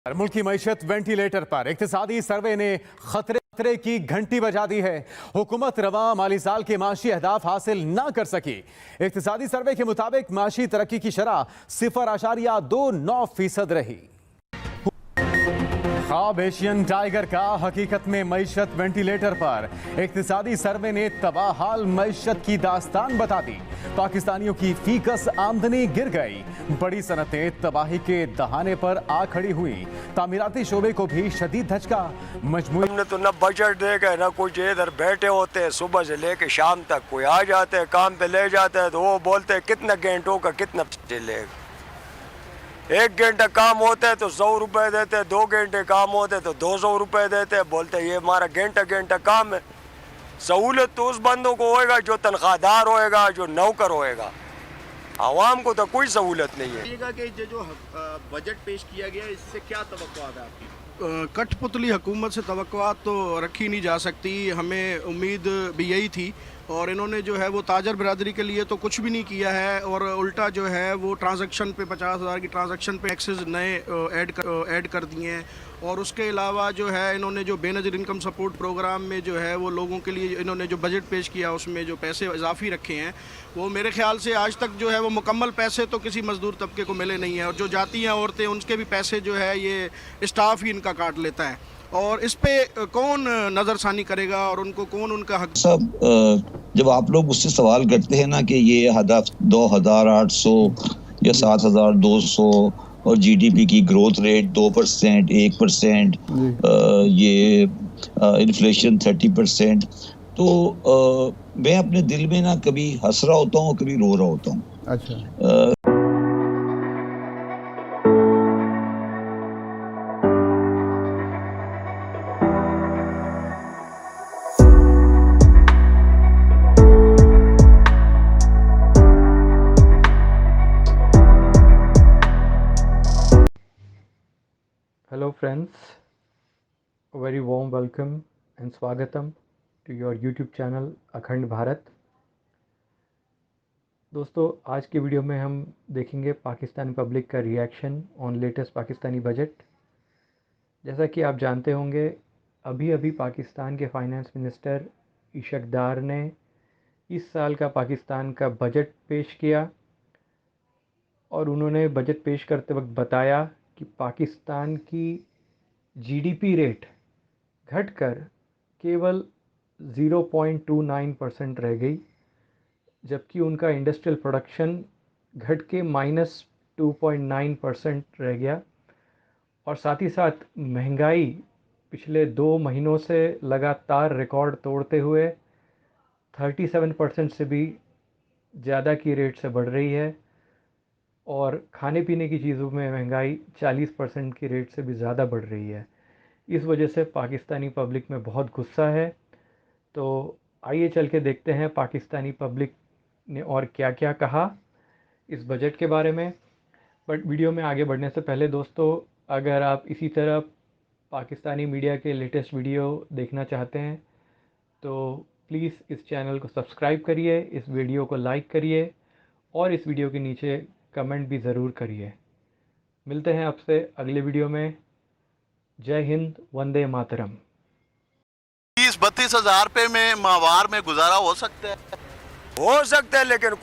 मुल्की मईशत वेंटिलेटर पर। इक्तिसादी सर्वे ने खतरे की घंटी बजा दी है। हुकूमत रवा माली साल के माशी अहदाफ हासिल न कर सकी। इक्तिसादी सर्वे के मुताबिक माशी तरक्की की शरह 0.29% रही। ख्वाब एशियन टाइगर का हकीकत में मईशत वेंटिलेटर पर। इक्तिसादी सर्वे ने तबाहाल मईशत की दास्तान बता दी। पाकिस्तानियों की फीकस आमदनी गिर गई। बड़ी सनतें तबाही के दहाने पर आ खड़ी हुई। तामीराती शोबे को भी शदीद धचका। मजमूई हमने तो न बजट देगा न कुछ, इधर बैठे होते हैं सुबह से लेके शाम तक। कोई आ जाते हैं काम पे ले जाते हैं तो वो बोलते हैं कितना घंटों का कितना लेगा। 1 घंटा काम होता है तो 100 रुपए देते हैं, 2 घंटे काम होते हैं तो 200 रुपए देते हैं। बोलते हैं ये हमारा घंटा काम है। सहूलत तो उस बंदों को होएगा जो तनख्वाहदार होएगा, जो नौकर होएगा। आवाम को तो कोई सहूलत नहीं है। कि जो बजट पेश किया गया इससे क्या तवक्कुआत है आपकी? कठपुतली हुकूमत से तवक्कुआत तो रखी नहीं जा सकती। हमें उम्मीद भी यही थी और इन्होंने जो है वो ताजर बिरादरी के लिए तो कुछ भी नहीं किया है और उल्टा जो है वो ट्रांजैक्शन पे 50,000 की ट्रांजैक्शन पे टैक्सेस नए ऐड कर दिए हैं। और उसके अलावा जो है इन्होंने जो बेनज़ीर इनकम सपोर्ट प्रोग्राम में जो है वो लोगों के लिए इन्होंने जो बजट पेश किया उसमें जो पैसे इजाफी रखे हैं वो मेरे ख्याल से आज तक जो है वो मुकम्मल पैसे तो किसी मज़दूर तबके को मिले नहीं हैं। और जो जाती हैं औरतें उनके भी पैसे जो है ये स्टाफ ही इनका काट लेता है। और इस पे कौन नज़रसानी करेगा और उनको कौन उनका हक? सब जब आप लोग उससे सवाल करते हैं ना कि ये हदफ 2,800 या 7,200 और जीडीपी की ग्रोथ रेट 2%, 1%, ये इन्फ्लेशन 30%, तो मैं अपने दिल में ना कभी हंस रहा होता हूँ, कभी रो रहा होता हूँ। अच्छा। Hello friends, a very warm welcome and स्वागतम to your YouTube channel अखंड भारत। दोस्तों, आज की वीडियो में हम देखेंगे पाकिस्तानी पब्लिक का reaction on latest Pakistani budget. जैसा कि आप जानते होंगे, अभी पाकिस्तान के फाइनेंस मिनिस्टर इशक डार ने इस साल का पाकिस्तान का बजट पेश किया और उन्होंने बजट पेश करते वक्त बताया कि पाकिस्तान की जीडीपी रेट घटकर केवल 0.29% रह गई, जबकि उनका इंडस्ट्रियल प्रोडक्शन घट के -2.9% रह गया। और साथ ही साथ महंगाई पिछले 2 महीनों से लगातार रिकॉर्ड तोड़ते हुए 37% से भी ज़्यादा की रेट से बढ़ रही है और खाने पीने की चीज़ों में महंगाई 40% की रेट से भी ज़्यादा बढ़ रही है। इस वजह से पाकिस्तानी पब्लिक में बहुत गुस्सा है। तो आइए चल के देखते हैं पाकिस्तानी पब्लिक ने और क्या क्या कहा इस बजट के बारे में। बट वीडियो में आगे बढ़ने से पहले दोस्तों, अगर आप इसी तरह पाकिस्तानी मीडिया के लेटेस्ट वीडियो देखना चाहते हैं तो प्लीज़ इस चैनल को सब्सक्राइब करिए, इस वीडियो को लाइक करिए और इस वीडियो के नीचे कमेंट भी ज़रूर करिए। मिलते हैं आपसे अगले वीडियो में। जय हिंद, वंदे मातरम। 30-32 हज़ार रुपये में माहवार में गुजारा हो सकता है, लेकिन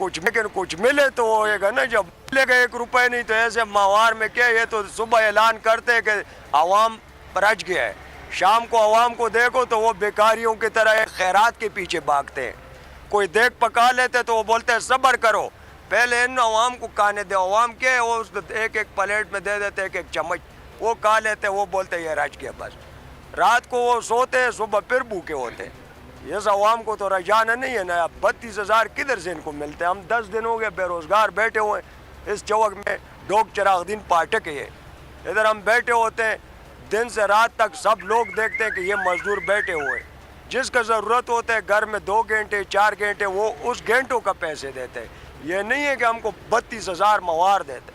कुछ मिले तो होएगा ना। जब मिलेगा 1 रुपए नहीं तो ऐसे माहवार में क्या, ये तो सुबह ऐलान करते हैं कि आवाम रच गया है। शाम को आवाम को देखो तो वो बेकारियों की तरह खैरात के पीछे भागते हैं। कोई देख पका लेते तो वो बोलते हैं सब्र करो, पहले इन आवाम को खाने दे। आवाम क्या है, वो एक प्लेट में दे देते, एक चम्मच वो खा लेते, वो बोलते ये रच गया बस। रात को वो सोते हैं, सुबह फिर भूखे होते हैं। इस आवाम को तो रजाना नहीं है ना। 32 हज़ार किधर से इनको मिलते हैं? हम 10 दिन हो गए बेरोजगार बैठे हुए हैं इस चौक में। डोक चिराग दिन पाटक है, इधर हम बैठे होते हैं दिन से रात तक। सब लोग देखते हैं कि ये मजदूर बैठे हुए हैं। जिसका ज़रूरत होता है घर में 2 घंटे 4 घंटे, वो उस घंटों का पैसे देते हैं। ये नहीं है कि हमको 32 हज़ार मवार देते।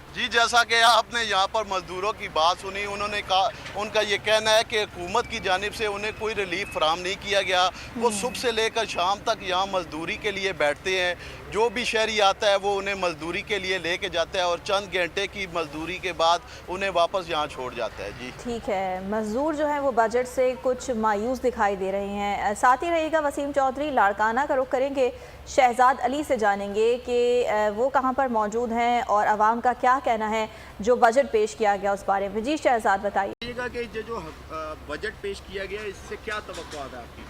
जी, जैसा कि आपने यहाँ पर मज़दूरों की बात सुनी, उन्होंने कहा, उनका ये कहना है कि हुकूमत की जानिब से उन्हें कोई रिलीफ फराहम नहीं किया गया। वो सुबह से लेकर शाम तक यहाँ मज़दूरी के लिए बैठते हैं। जो भी शहरी आता है वो उन्हें मज़दूरी के लिए लेके जाता है और चंद घंटे की मज़दूरी के बाद उन्हें वापस यहाँ छोड़ जाता है। जी ठीक है, मज़दूर जो हैं वो बजट से कुछ मायूस दिखाई दे रहे हैं। साथ ही रहेगा वसीम चौधरी, लाड़काना का रुख करेंगे, शहजाद अली से जानेंगे कि वो कहाँ पर मौजूद हैं और आवाम का क्या कहना है जो बजट पेश किया गया उस बारे में। जी शहजाद बताइए कि जो बजट पेश किया गया इससे क्या तवक्कुआत है आपकी?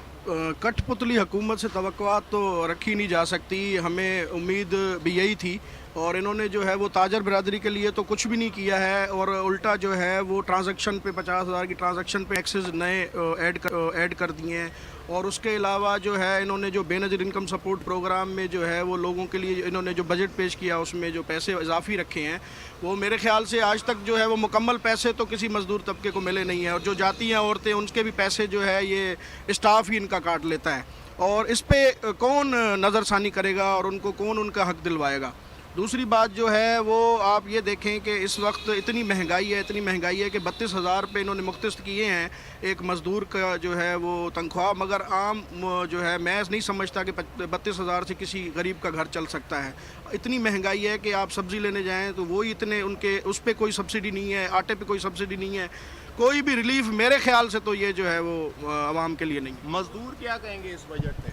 कठपुतली हुकूमत से तवक्कुआत तो रखी नहीं जा सकती। हमें उम्मीद भी यही थी और इन्होंने जो है वो ताजर बिरादरी के लिए तो कुछ भी नहीं किया है और उल्टा जो है वो ट्रांजैक्शन पे 50,000 की ट्रांजैक्शन पे एक्सेस नए ऐड कर दिए हैं। और उसके अलावा जो है इन्होंने जो बेनज़ीर इनकम सपोर्ट प्रोग्राम में जो है वो लोगों के लिए इन्होंने जो बजट पेश किया उसमें जो पैसे इजाफी रखे हैं वो मेरे ख्याल से आज तक जो है वो मुकम्मल पैसे तो किसी मज़दूर तबके को मिले नहीं हैं। और जो जाती हैं औरतें उनके भी पैसे जो है ये स्टाफ ही इनका काट लेता है और इस पर कौन नज़रसानी करेगा और उनको कौन उनका हक दिलवाएगा। दूसरी बात जो है वो आप ये देखें कि इस वक्त इतनी महंगाई है कि 32,000 पे इन्होंने मुख्तस किए हैं एक मज़दूर का जो है वो तनख्वाह, मगर आम जो है मैं नहीं समझता कि 32,000 से किसी गरीब का घर चल सकता है। इतनी महंगाई है कि आप सब्ज़ी लेने जाएं तो वही इतने उनके उस पर कोई सब्सिडी नहीं है, आटे पे कोई सब्सिडी नहीं है, कोई भी रिलीफ मेरे ख्याल से तो ये जो है वो आवाम के लिए नहीं। मज़दूर क्या कहेंगे इस बजट पे?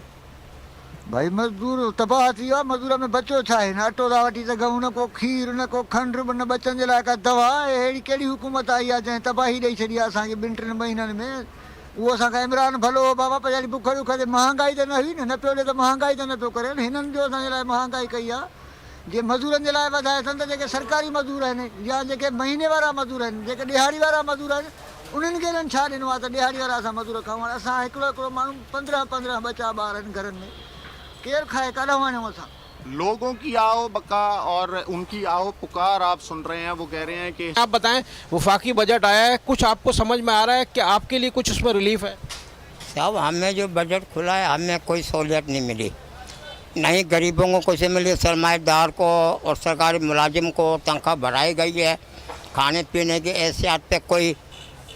भाई मज़दूर तबाह थी वियो, मज़दूर में बचो छा आहे न, अटो था वठी सघूं, न को खीर न को खंड, न बचनि जे लाइ का दवा। अहिड़ी कहिड़ी हुकूमत आई आहे जंहिं तबाही ॾेई छॾी आहे असांखे 2-3 महीननि में। उहो असांखां इमरान भलो हो बाबा, पछाड़ी बुख ॾुख ते महांगाई त न हुई न पियो ॾे त महांगाई त न पियो करे। हिननि जो असांजे लाइ महांगाई कई आहे। जे मज़दूरनि जे लाइ वधाए अथनि त जेके सरकारी मज़दूर आहिनि या जेके महीने वारा मज़दूर आहिनि, जेके ॾिहाड़ी वारा मज़दूर आहिनि, उन्हनि खे इन्हनि छा ॾिनो आहे त ॾिहाड़ी वारा असां मज़दूर खाऊं। असां हिकिड़ो माण्हू 15 बचा ॿार आहिनि घरनि में, केर खाए काॾा वञूं असां। लोगों की आओ बका और उनकी आओ पुकार आप सुन रहे हैं। वो कह रहे हैं कि आप बताएं, वफाकी बजट आया है, कुछ आपको समझ में आ रहा है कि आपके लिए कुछ उसमें रिलीफ है? साहब हमें जो बजट खुला है हमें कोई सहूलियत नहीं मिली, नहीं गरीबों को कैसे मिली, सरमाएदार को और सरकारी मुलाजिम को तनख्वाह बढ़ाई गई है, खाने पीने की एहतियात पे कोई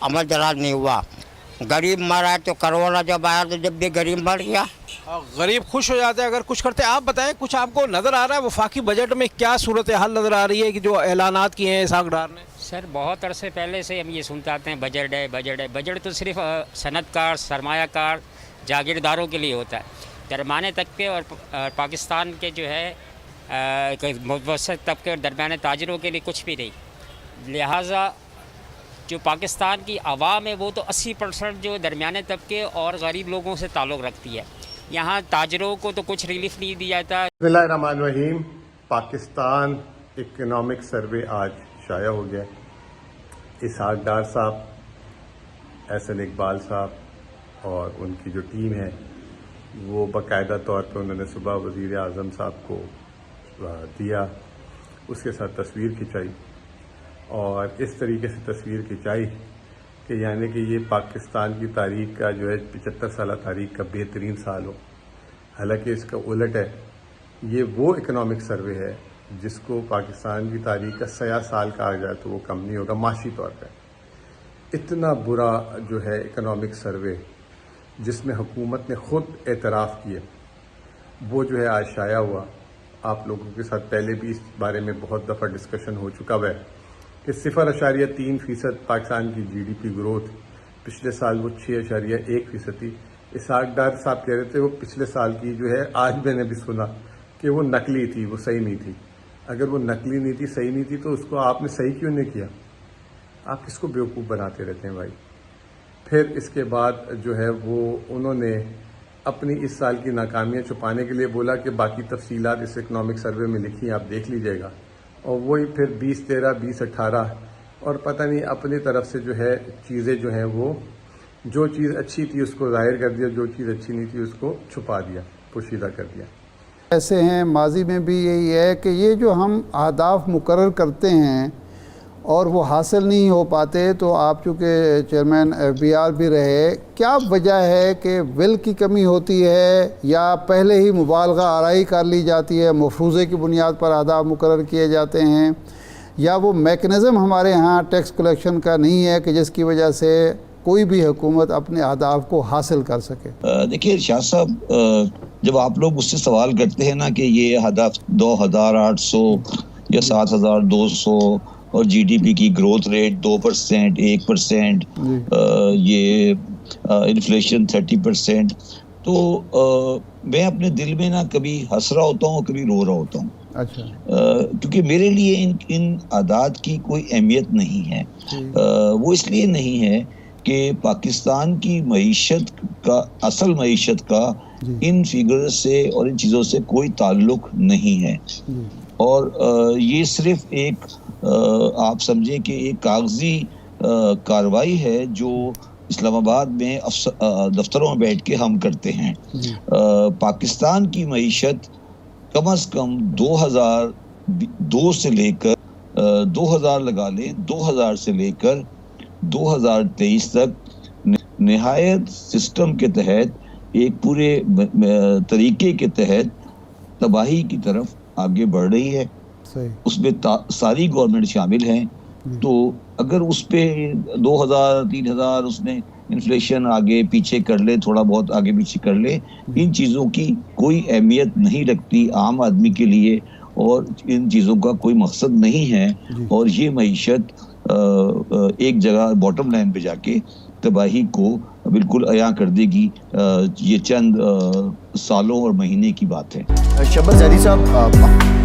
अमल दराज नहीं हुआ। गरीब मरा है तो कोरोना जब आया तो जब भी गरीब मर गया। गरीब खुश हो जाते हैं अगर कुछ करते हैं। आप बताएं, कुछ आपको नज़र आ रहा है वफाकी बजट में क्या सूरत हाल नज़र आ रही है कि जो ऐलानात किए हैं इसहाक डार ने? सर बहुत अरसे पहले से हम ये सुनते आते हैं बजट है बजट है। बजट तो सिर्फ सनतकार, सरमायाकार, जागीरदारों के लिए होता है। दरमियाने तबके और पाकिस्तान के जो है मुतवस्सित तबके और दरमियाने ताजरों के लिए कुछ भी नहीं। लिहाजा जो पाकिस्तान की आवाम है वो तो 80% जो दरमियाने तबके और गरीब लोगों से ताल्लुक़ रखती है। यहाँ ताजरों को तो कुछ रिलीफ नहीं दिया जाता। बिस्मिल्लाहिर्रहमानिर्रहीम। पाकिस्तान इकनॉमिक सर्वे आज शाया हो गया। इसहाक डार साहब, एहसन इकबाल साहब और उनकी जो टीम है वो बाकायदा तौर पर उन्होंने सुबह वज़ीर आज़म साहब को दिया, उसके साथ तस्वीर खिंचाई और इस तरीके से तस्वीर खिंचाई कि यानी कि ये पाकिस्तान की तारीख का जो है 75 साल तारीख का बेहतरीन साल हो। हालांकि इसका उलट है, ये वो इकनॉमिक सर्वे है जिसको पाकिस्तान की तारीख का 100 साल कहा जाए तो वो कम नहीं होगा माशी तौर पर। इतना बुरा जो है इकनॉमिक सर्वे जिसमें हुकूमत ने ख़ुद एतराफ़ किया, वो जो है आज शाया हुआ। आप लोगों के साथ पहले भी इस बारे में बहुत दफ़ा डिस्कशन हो चुका है कि 0.3% पाकिस्तान की GDP ग्रोथ, पिछले साल वो 6.1% थी। इसहाक डार साहब कह रहे थे वो पिछले साल की जो है, आज मैंने भी सुना कि वो नकली थी, वो सही नहीं थी। अगर वो नकली नहीं थी, सही नहीं थी तो उसको आपने सही क्यों नहीं किया? आप किसको बेवकूफ़ बनाते रहते हैं भाई। फिर इसके बाद जो है वो उन्होंने अपनी इस साल की नाकामियाँ छुपाने के लिए बोला कि बाकी तफसीलात इस इकनॉमिक सर्वे में लिखी, आप देख लीजिएगा। और वही फिर 2013, 2018 और पता नहीं अपनी तरफ से जो है चीज़ें जो हैं वो जो चीज़ अच्छी थी उसको जाहिर कर दिया, जो चीज़ अच्छी नहीं थी उसको छुपा दिया, पोशीदा कर दिया। ऐसे हैं, माजी में भी यही है कि ये जो हम अहदाफ मुकर्रर करते हैं और वो हासिल नहीं हो पाते, तो आप चूँकि चेयरमैन FBR भी रहे, क्या वजह है कि विल की कमी होती है या पहले ही मुबालगा आराई कर ली जाती है, मफरूज़े की बुनियाद पर अहदाफ मुकर्रर किए जाते हैं, या वो मैकेनिज़्म हमारे यहाँ टैक्स कलेक्शन का नहीं है कि जिसकी वजह से कोई भी हुकूमत अपने अहदाफ को हासिल कर सके? देखिए शाह साहब, जब आप लोग मुझसे सवाल करते हैं ना कि ये हदफ 2800 या 7200 और जीडीपी की ग्रोथ रेट 2%, 1%, ये इन्फ्लेशन 30%, तो मैं अपने दिल में ना कभी हंस रहा होता हूँ, कभी रो रहा होता हूँ। अच्छा। क्योंकि मेरे लिए इन आदात की कोई अहमियत नहीं है। वो इसलिए नहीं है कि पाकिस्तान की मईशत का, असल मईशत का इन फिगर्स से और इन चीज़ों से कोई ताल्लुक नहीं है। और ये सिर्फ एक आप समझें कि एक कागजी कार्रवाई है जो इस्लामाबाद में दफ्तरों में बैठ के हम करते हैं। पाकिस्तान की मईशत कम से कम 2002 से लेकर 2000 लगा लें, 2000 से लेकर 2023 तक निहायत सिस्टम के तहत, एक पूरे तरीके के तहत तबाही की तरफ आगे बढ़ रही है। उसमें सारी गवर्नमेंट शामिल हैं। तो अगर उस पे 2000, 3000 उसने इन्फ्लेशन आगे पीछे कर ले, थोड़ा बहुत आगे पीछे कर ले, इन चीज़ों की कोई अहमियत नहीं रखती आम आदमी के लिए, और इन चीज़ों का कोई मकसद नहीं है। और ये मईशत एक जगह बॉटम लाइन पे जाके तबाही को बिल्कुल अया कर देगी। ये चंद सालों और महीने की बात है। शहबाज ज़ैदी साहब,